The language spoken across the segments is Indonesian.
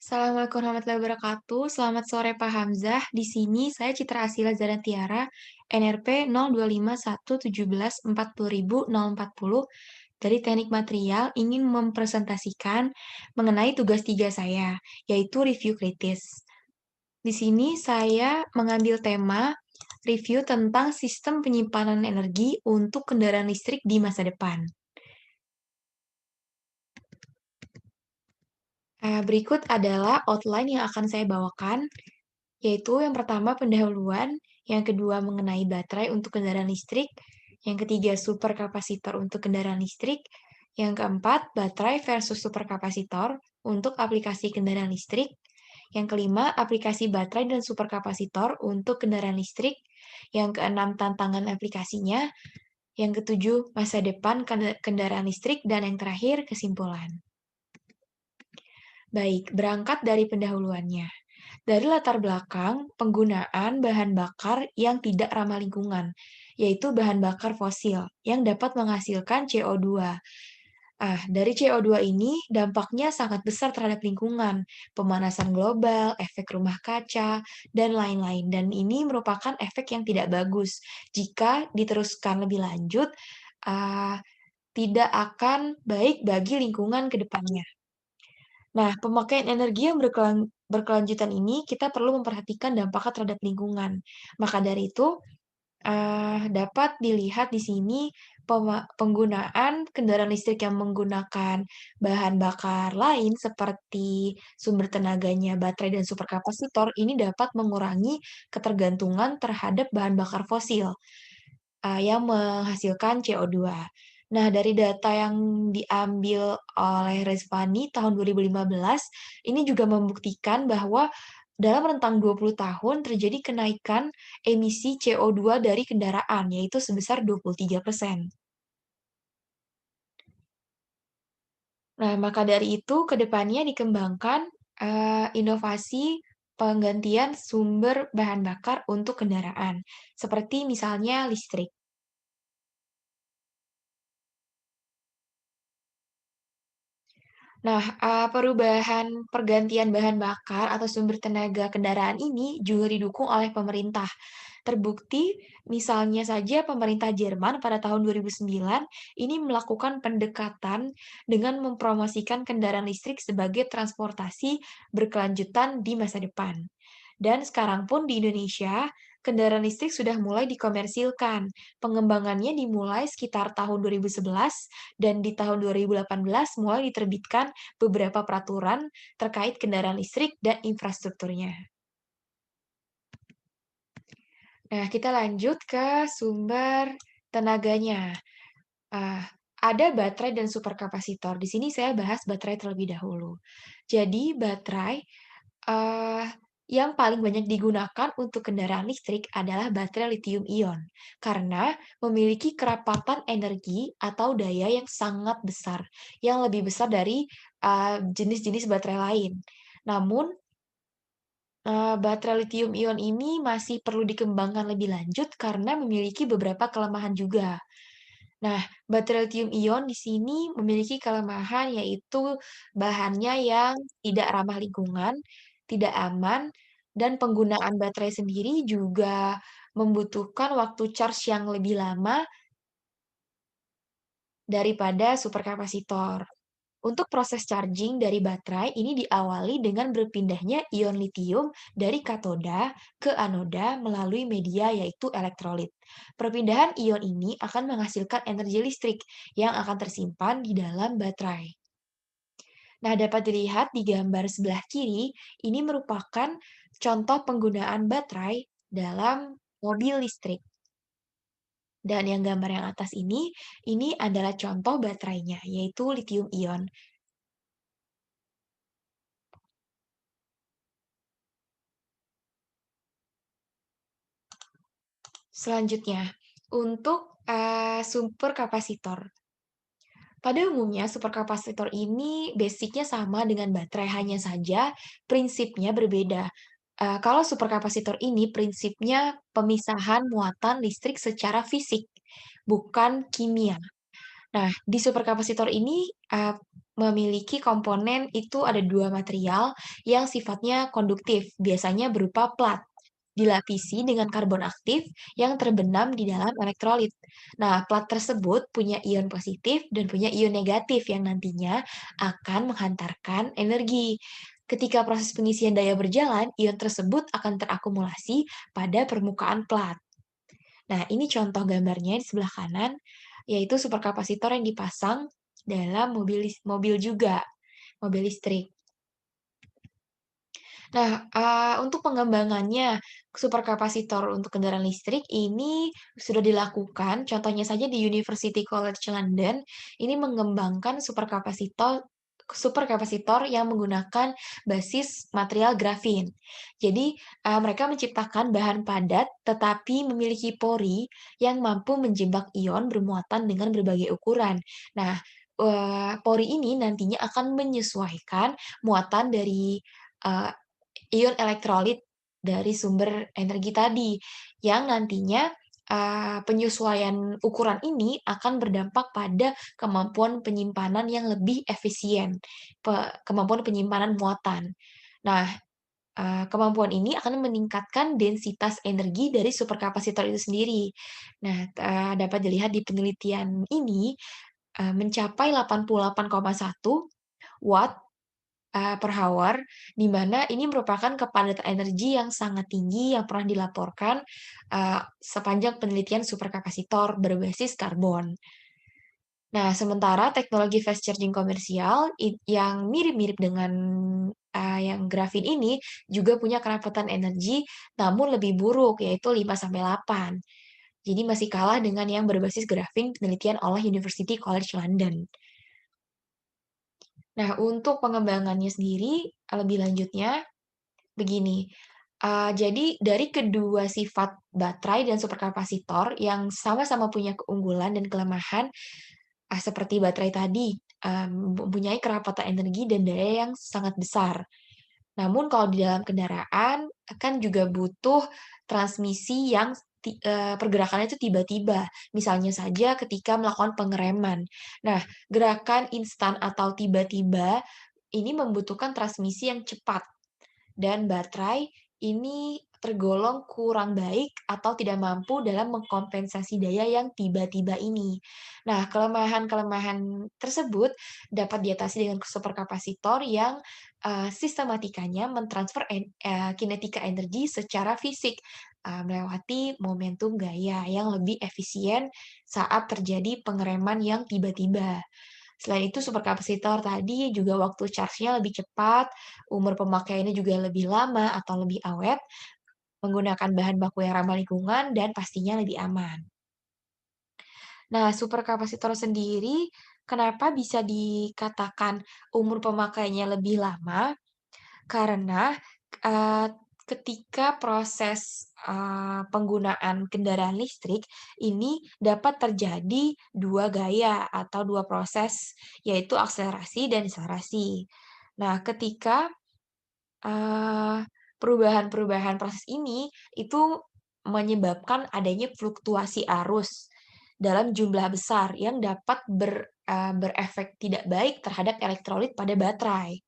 Assalamualaikum warahmatullahi wabarakatuh. Selamat sore Pak Hamzah. Di sini saya Citra Asila Tiara, NRP 0251174040 dari Teknik Material ingin mempresentasikan mengenai tugas 3 saya, yaitu review kritis. Di sini saya mengambil tema review tentang sistem penyimpanan energi untuk kendaraan listrik di masa depan. Berikut adalah outline yang akan saya bawakan. Yaitu yang pertama pendahuluan, yang kedua mengenai baterai untuk kendaraan listrik, yang ketiga superkapasitor untuk kendaraan listrik, yang keempat baterai versus superkapasitor untuk aplikasi kendaraan listrik, yang kelima aplikasi baterai dan superkapasitor untuk kendaraan listrik, yang keenam tantangan aplikasinya, yang ketujuh masa depan kendaraan listrik, dan yang terakhir kesimpulan. Baik, berangkat dari pendahuluannya. Dari latar belakang penggunaan bahan bakar yang tidak ramah lingkungan, yaitu bahan bakar fosil yang dapat menghasilkan CO2. Dari CO2 ini dampaknya sangat besar terhadap lingkungan, pemanasan global, efek rumah kaca, dan lain-lain. Dan ini merupakan efek yang tidak bagus. Jika diteruskan lebih lanjut, ah, tidak akan baik bagi lingkungan ke depannya. Nah, pemakaian energi yang berkelanjutan ini kita perlu memperhatikan dampaknya terhadap lingkungan. Maka dari itu, dapat dilihat di sini penggunaan kendaraan listrik yang menggunakan bahan bakar lain seperti sumber tenaganya baterai dan superkapasitor ini dapat mengurangi ketergantungan terhadap bahan bakar fosil yang menghasilkan CO2. Nah, dari data yang diambil oleh Resvani tahun 2015, ini juga membuktikan bahwa dalam rentang 20 tahun terjadi kenaikan emisi CO2 dari kendaraan, yaitu sebesar 23%. Nah, maka dari itu ke depannya dikembangkan, inovasi penggantian sumber bahan bakar untuk kendaraan, seperti misalnya listrik. Nah, perubahan pergantian bahan bakar atau sumber tenaga kendaraan ini juga didukung oleh pemerintah. Terbukti, misalnya saja pemerintah Jerman pada tahun 2009 ini melakukan pendekatan dengan mempromosikan kendaraan listrik sebagai transportasi berkelanjutan di masa depan. Dan sekarang pun di Indonesia, kendaraan listrik sudah mulai dikomersilkan. Pengembangannya dimulai sekitar tahun 2011 dan di tahun 2018 mulai diterbitkan beberapa peraturan terkait kendaraan listrik dan infrastrukturnya. Nah, kita lanjut ke sumber tenaganya. Ah, ada baterai dan superkapasitor. Di sini saya bahas baterai terlebih dahulu. Jadi, baterai eh, yang paling banyak digunakan untuk kendaraan listrik adalah baterai lithium ion, karena memiliki kerapatan energi atau daya yang sangat besar, yang lebih besar dari jenis-jenis baterai lain. Namun, baterai lithium ion ini masih perlu dikembangkan lebih lanjut karena memiliki beberapa kelemahan juga. Nah, baterai lithium ion di sini memiliki kelemahan yaitu bahannya yang tidak ramah lingkungan, tidak aman, dan penggunaan baterai sendiri juga membutuhkan waktu charge yang lebih lama daripada superkapasitor. Untuk proses charging dari baterai ini diawali dengan berpindahnya ion litium dari katoda ke anoda melalui media yaitu elektrolit. Perpindahan ion ini akan menghasilkan energi listrik yang akan tersimpan di dalam baterai. Nah, dapat dilihat di gambar sebelah kiri, ini merupakan contoh penggunaan baterai dalam mobil listrik. Dan yang gambar yang atas ini adalah contoh baterainya, yaitu lithium ion. Selanjutnya, untuk superkapasitor. Pada umumnya, superkapasitor ini basic-nya sama dengan baterai, hanya saja prinsipnya berbeda. Kalau superkapasitor ini prinsipnya pemisahan muatan listrik secara fisik, bukan kimia. Nah, di superkapasitor ini, memiliki komponen itu ada 2 material yang sifatnya konduktif, biasanya berupa plat, dilapisi dengan karbon aktif yang terbenam di dalam elektrolit. Nah, plat tersebut punya ion positif dan punya ion negatif yang nantinya akan menghantarkan energi. Ketika proses pengisian daya berjalan, ion tersebut akan terakumulasi pada permukaan plat. Nah, ini contoh gambarnya di sebelah kanan, yaitu superkapasitor yang dipasang dalam mobil juga, mobil listrik. Nah, untuk pengembangannya, superkapasitor untuk kendaraan listrik ini sudah dilakukan, contohnya saja di University College London, ini mengembangkan superkapasitor yang menggunakan basis material grafin. Jadi, mereka menciptakan bahan padat tetapi memiliki pori yang mampu menjebak ion bermuatan dengan berbagai ukuran. Nah, pori ini nantinya akan menyesuaikan muatan dari, eee, ion elektrolit dari sumber energi tadi, yang nantinya, penyesuaian ukuran ini akan berdampak pada kemampuan penyimpanan yang lebih efisien, kemampuan penyimpanan muatan. Nah, kemampuan ini akan meningkatkan densitas energi dari superkapasitor itu sendiri. Nah, dapat dilihat di penelitian ini, mencapai 88,1 watt per hour, di mana ini merupakan kepadatan energi yang sangat tinggi yang pernah dilaporkan, sepanjang penelitian superkapasitor berbasis karbon. Nah, sementara teknologi fast charging komersial yang mirip-mirip dengan, yang grafin ini juga punya kerapatan energi, namun lebih buruk, yaitu 5 sampai 8. Jadi masih kalah dengan yang berbasis grafin penelitian oleh University College London. Nah, untuk pengembangannya sendiri, lebih lanjutnya begini, jadi dari kedua sifat baterai dan superkapasitor yang sama-sama punya keunggulan dan kelemahan, seperti baterai tadi, mempunyai kerapatan energi dan daya yang sangat besar. Namun kalau di dalam kendaraan, kan juga butuh transmisi yang pergerakannya itu tiba-tiba. Misalnya saja ketika melakukan pengereman. Nah, gerakan instan atau tiba-tiba ini membutuhkan transmisi yang cepat. Dan baterai ini tergolong kurang baik atau tidak mampu dalam mengkompensasi daya yang tiba-tiba ini. Nah, kelemahan-kelemahan tersebut dapat diatasi dengan superkapasitor yang, sistematikanya mentransfer kinetika energi secara fisik, melewati momentum gaya yang lebih efisien saat terjadi pengereman yang tiba-tiba. Selain itu superkapasitor tadi juga waktu charge-nya lebih cepat, umur pemakaiannya juga lebih lama atau lebih awet, menggunakan bahan baku yang ramah lingkungan dan pastinya lebih aman. Nah, superkapasitor sendiri kenapa bisa dikatakan umur pemakaiannya lebih lama? Karena, eee, ketika proses, penggunaan kendaraan listrik ini dapat terjadi 2 gaya atau 2 proses, yaitu akselerasi dan deselerasi. Nah, ketika, eee, perubahan-perubahan proses ini, itu menyebabkan adanya fluktuasi arus dalam jumlah besar yang dapat berefek tidak baik terhadap elektrolit pada baterai.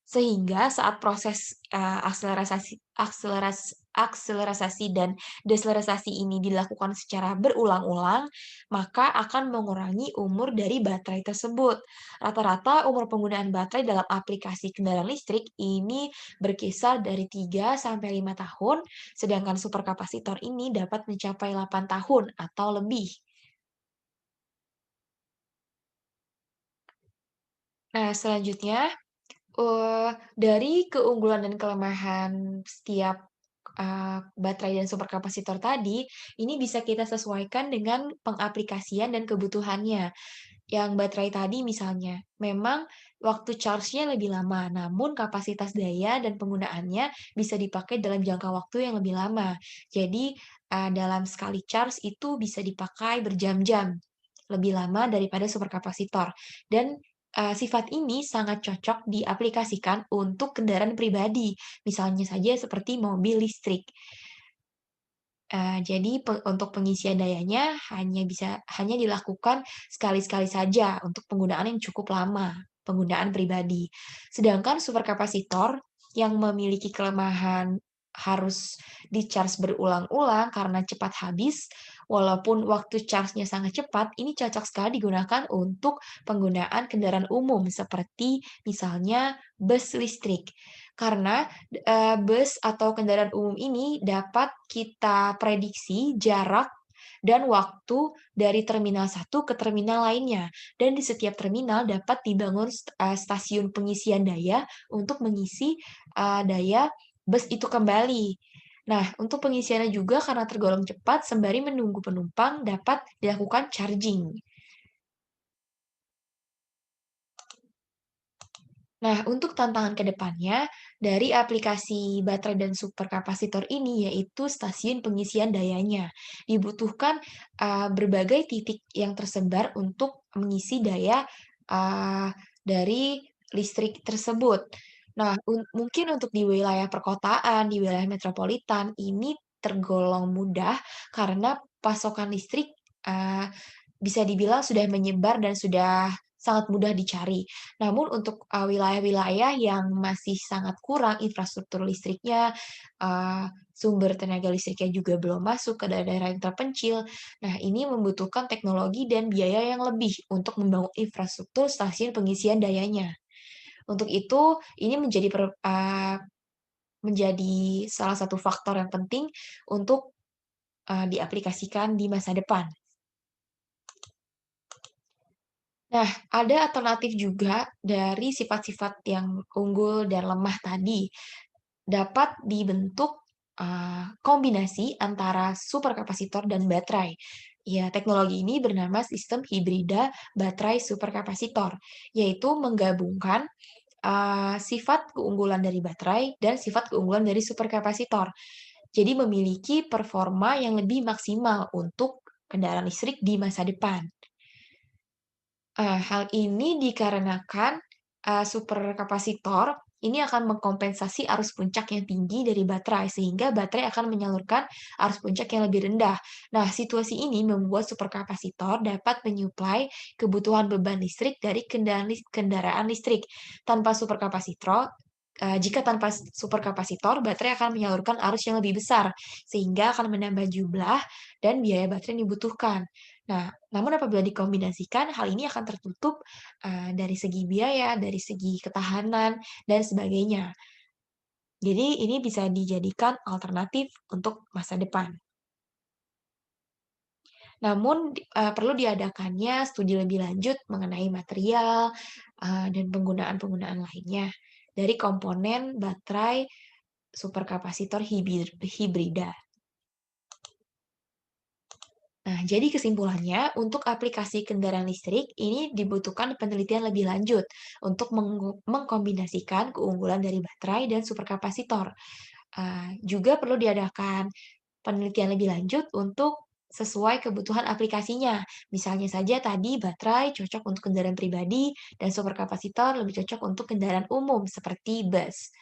Sehingga saat proses, akselerasi dan deselerisasi ini dilakukan secara berulang-ulang, maka akan mengurangi umur dari baterai tersebut. Rata-rata umur penggunaan baterai dalam aplikasi kendaraan listrik ini berkisar dari 3 sampai 5 tahun, sedangkan superkapasitor ini dapat mencapai 8 tahun atau lebih. Nah, selanjutnya dari keunggulan dan kelemahan setiap, baterai dan superkapasitor tadi, ini bisa kita sesuaikan dengan pengaplikasian dan kebutuhannya. Yang baterai tadi misalnya, memang waktu charge-nya lebih lama, namun kapasitas daya dan penggunaannya bisa dipakai dalam jangka waktu yang lebih lama. Jadi, dalam sekali charge itu bisa dipakai berjam-jam, lebih lama daripada superkapasitor. Dan, sifat ini sangat cocok diaplikasikan untuk kendaraan pribadi, misalnya saja seperti mobil listrik. Jadi untuk pengisian dayanya hanya dilakukan sekali-sekali saja untuk penggunaan yang cukup lama, penggunaan pribadi. Sedangkan superkapasitor yang memiliki kelemahan harus di-charge berulang-ulang karena cepat habis, walaupun waktu charge-nya sangat cepat, ini cocok sekali digunakan untuk penggunaan kendaraan umum seperti misalnya bus listrik. Karena bus atau kendaraan umum ini dapat kita prediksi jarak dan waktu dari terminal satu ke terminal lainnya. Dan di setiap terminal dapat dibangun stasiun pengisian daya untuk mengisi, daya bus itu kembali. Nah, untuk pengisiannya juga karena tergolong cepat sembari menunggu penumpang dapat dilakukan charging. Nah, untuk tantangan ke depannya, dari aplikasi baterai dan superkapasitor ini, yaitu stasiun pengisian dayanya. Dibutuhkan, berbagai titik yang tersebar untuk mengisi daya, dari listrik tersebut. Nah, mungkin untuk di wilayah perkotaan, di wilayah metropolitan, ini tergolong mudah karena pasokan listrik, eee, bisa dibilang sudah menyebar dan sudah sangat mudah dicari. Namun untuk, wilayah-wilayah yang masih sangat kurang infrastruktur listriknya, sumber tenaga listriknya juga belum masuk ke daerah-daerah yang terpencil. Nah, ini membutuhkan teknologi dan biaya yang lebih untuk membangun infrastruktur stasiun pengisian dayanya. Untuk itu, ini menjadi salah satu faktor yang penting untuk, diaplikasikan di masa depan. Nah, ada alternatif juga dari sifat-sifat yang unggul dan lemah tadi. Dapat dibentuk, kombinasi antara superkapasitor dan baterai. Ya, teknologi ini bernama sistem hibrida baterai superkapasitor, yaitu menggabungkan, sifat keunggulan dari baterai dan sifat keunggulan dari superkapasitor. Jadi memiliki performa yang lebih maksimal untuk kendaraan listrik di masa depan. Hal ini dikarenakan, superkapasitor ini akan mengkompensasi arus puncak yang tinggi dari baterai, sehingga baterai akan menyalurkan arus puncak yang lebih rendah. Nah, situasi ini membuat superkapasitor dapat menyuplai kebutuhan beban listrik dari kendaraan listrik. Tanpa superkapasitor jika tanpa superkapasitor, baterai akan menyalurkan arus yang lebih besar, sehingga akan menambah jumlah dan biaya baterai yang dibutuhkan. Nah, namun apabila dikombinasikan, hal ini akan tertutup, dari segi biaya, dari segi ketahanan, dan sebagainya. Jadi ini bisa dijadikan alternatif untuk masa depan. Namun perlu diadakannya studi lebih lanjut mengenai material, dan penggunaan-penggunaan lainnya dari komponen baterai superkapasitor hibrida. Nah, jadi kesimpulannya, untuk aplikasi kendaraan listrik, ini dibutuhkan penelitian lebih lanjut untuk mengkombinasikan keunggulan dari baterai dan superkapasitor. Juga perlu diadakan penelitian lebih lanjut untuk sesuai kebutuhan aplikasinya. Misalnya saja tadi baterai cocok untuk kendaraan pribadi dan superkapasitor lebih cocok untuk kendaraan umum seperti bus.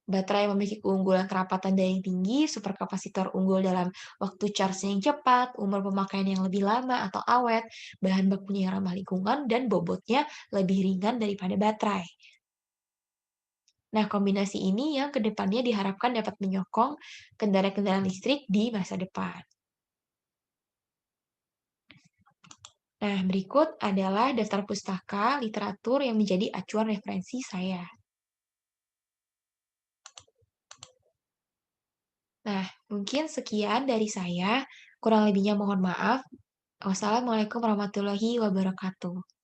Baterai memiliki keunggulan kerapatan daya yang tinggi, superkapasitor unggul dalam waktu charge yang cepat, umur pemakaian yang lebih lama atau awet, bahan bakunya yang ramah lingkungan, dan bobotnya lebih ringan daripada baterai. Nah, kombinasi ini yang kedepannya diharapkan dapat menyokong kendaraan-kendaraan listrik di masa depan. Nah, berikut adalah daftar pustaka literatur yang menjadi acuan referensi saya. Nah, mungkin sekian dari saya. Kurang lebihnya mohon maaf. Wassalamualaikum warahmatullahi wabarakatuh.